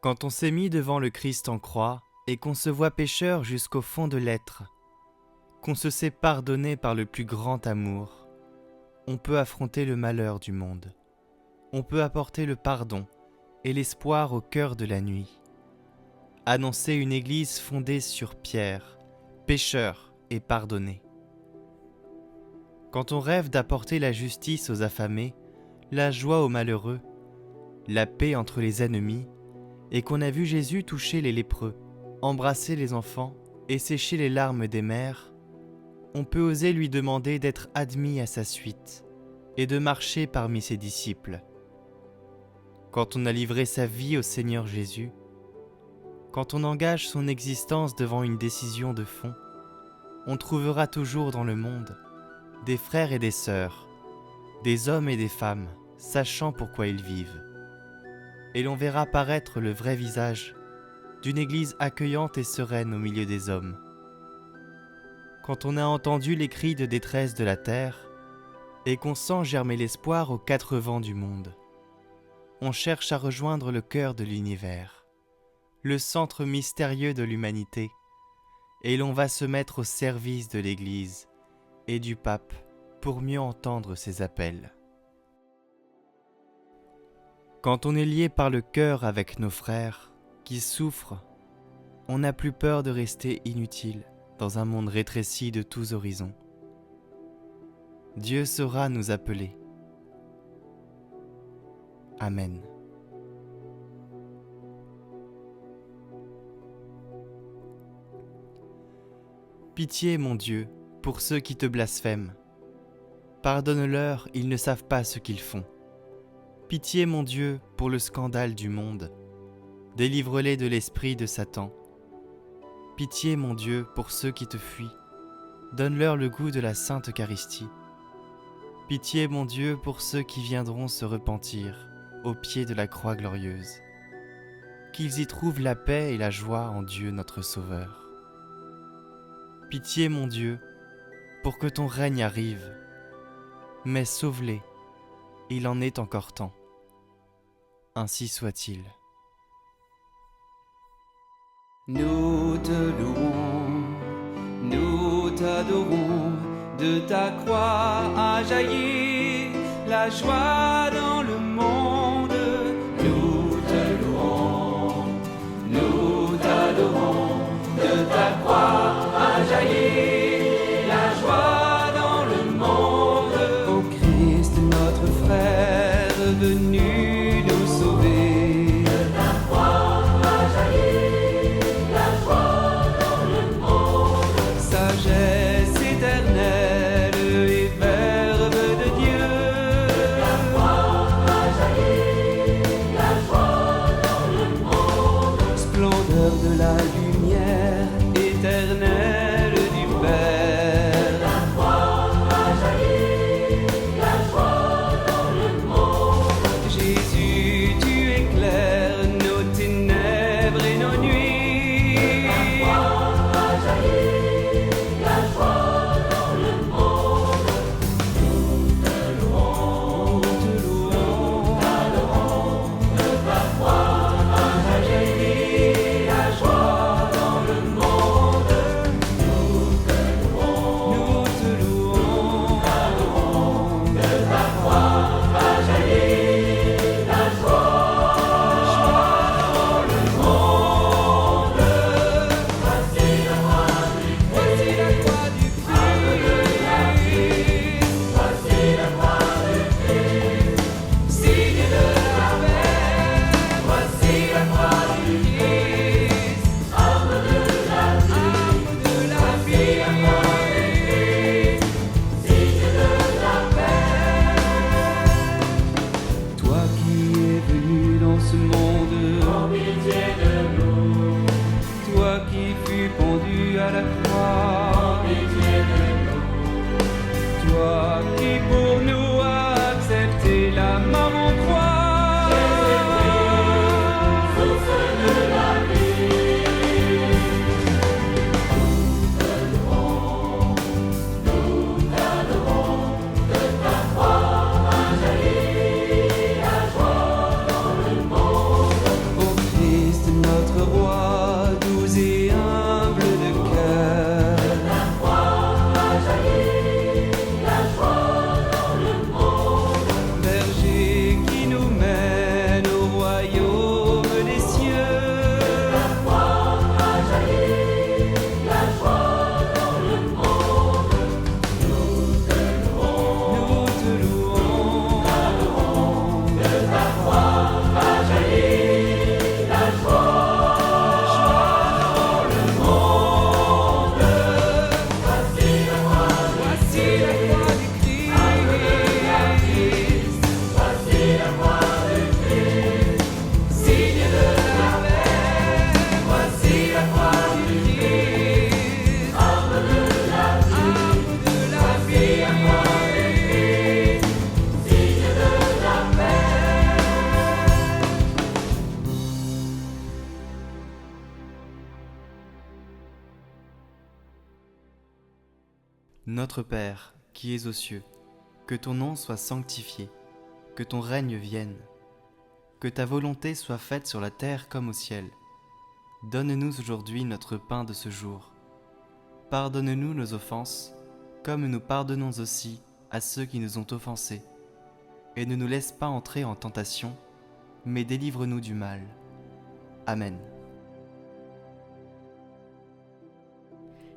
Quand on s'est mis devant le Christ en croix et qu'on se voit pécheur jusqu'au fond de l'être, qu'on se sait pardonné par le plus grand amour, on peut affronter le malheur du monde. On peut apporter le pardon et l'espoir au cœur de la nuit. Annoncer une église fondée sur Pierre, pécheur et pardonné. Quand on rêve d'apporter la justice aux affamés, la joie aux malheureux, la paix entre les ennemis, et qu'on a vu Jésus toucher les lépreux, embrasser les enfants et sécher les larmes des mères, on peut oser lui demander d'être admis à sa suite et de marcher parmi ses disciples. Quand on a livré sa vie au Seigneur Jésus, quand on engage son existence devant une décision de fond, on trouvera toujours dans le monde des frères et des sœurs, des hommes et des femmes, sachant pourquoi ils vivent. Et l'on verra paraître le vrai visage d'une église accueillante et sereine au milieu des hommes. Quand on a entendu les cris de détresse de la terre et qu'on sent germer l'espoir aux quatre vents du monde, on cherche à rejoindre le cœur de l'univers, le centre mystérieux de l'humanité, et l'on va se mettre au service de l'Église et du pape pour mieux entendre ses appels. Quand on est lié par le cœur avec nos frères qui souffrent, on n'a plus peur de rester inutile dans un monde rétréci de tous horizons. Dieu saura nous appeler. Amen. Pitié, mon Dieu, pour ceux qui te blasphèment. Pardonne-leur, ils ne savent pas ce qu'ils font. Pitié, mon Dieu, pour le scandale du monde. Délivre-les de l'esprit de Satan. Pitié, mon Dieu, pour ceux qui te fuient. Donne-leur le goût de la Sainte Eucharistie. Pitié, mon Dieu, pour ceux qui viendront se repentir au pied de la croix glorieuse. Qu'ils y trouvent la paix et la joie en Dieu notre Sauveur. Pitié, mon Dieu, pour que ton règne arrive. Mais sauve-les, il en est encore temps. Ainsi soit-il. Nous te louons, nous t'adorons, de ta croix a jailli la joie dans le monde. Nous te louons, nous t'adorons, de ta croix a jailli la joie dans le monde. Ô Christ, notre frère, venu nous sauver, de ta croix a jailli la joie dans le monde. Sagesse éternelle et Verbe de Dieu, de ta croix a jailli la joie dans le monde. Splendeur de la lumière éternelle du Père, de ta croix a jailli la joie dans le monde. Jésus, tu éclaires nos ténèbres et nos nuits, de ta croix a jailli la joie dans le monde. Nous te louons, nous t'adorons, de ta croix a jailli la joie dans le monde. Nous te louons, nous t'adorons, de ta croix a jailli la joie dans le monde. Voici la croix du Christ, voici la croix du Christ, signe de la paix. Voici la croix du Christ, arme de la vie, la croix du Christ, signe de la paix. Toi qui es venu dans ce monde, en pitié de nous. Toi qui fus pendu à la croix, en pitié de nous. Toi qui pour nous as accepté la mort en croix, Jésus-Christ, source de la vie. Nous te louons, nous t'adorons, de ta croix a jailli la joie dans le monde. Ô Christ, Notre Père, qui es aux cieux, que ton nom soit sanctifié, que ton règne vienne, que ta volonté soit faite sur la terre comme au ciel. Donne-nous aujourd'hui notre pain de ce jour. Pardonne-nous nos offenses, comme nous pardonnons aussi à ceux qui nous ont offensés. Et ne nous laisse pas entrer en tentation, mais délivre-nous du mal. Amen.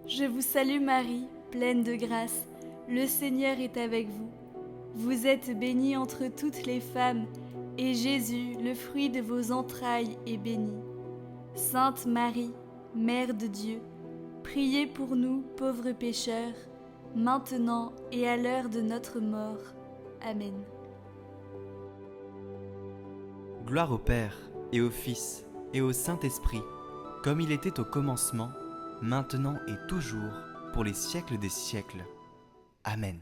Je vous salue Marie, pleine de grâce, le Seigneur est avec vous. Vous êtes bénie entre toutes les femmes, et Jésus, le fruit de vos entrailles, est béni. Sainte Marie, Mère de Dieu, priez pour nous pauvres pécheurs, maintenant et à l'heure de notre mort. Amen. Gloire au Père, et au Fils, et au Saint-Esprit, comme il était au commencement, maintenant et toujours, pour les siècles des siècles. Amen.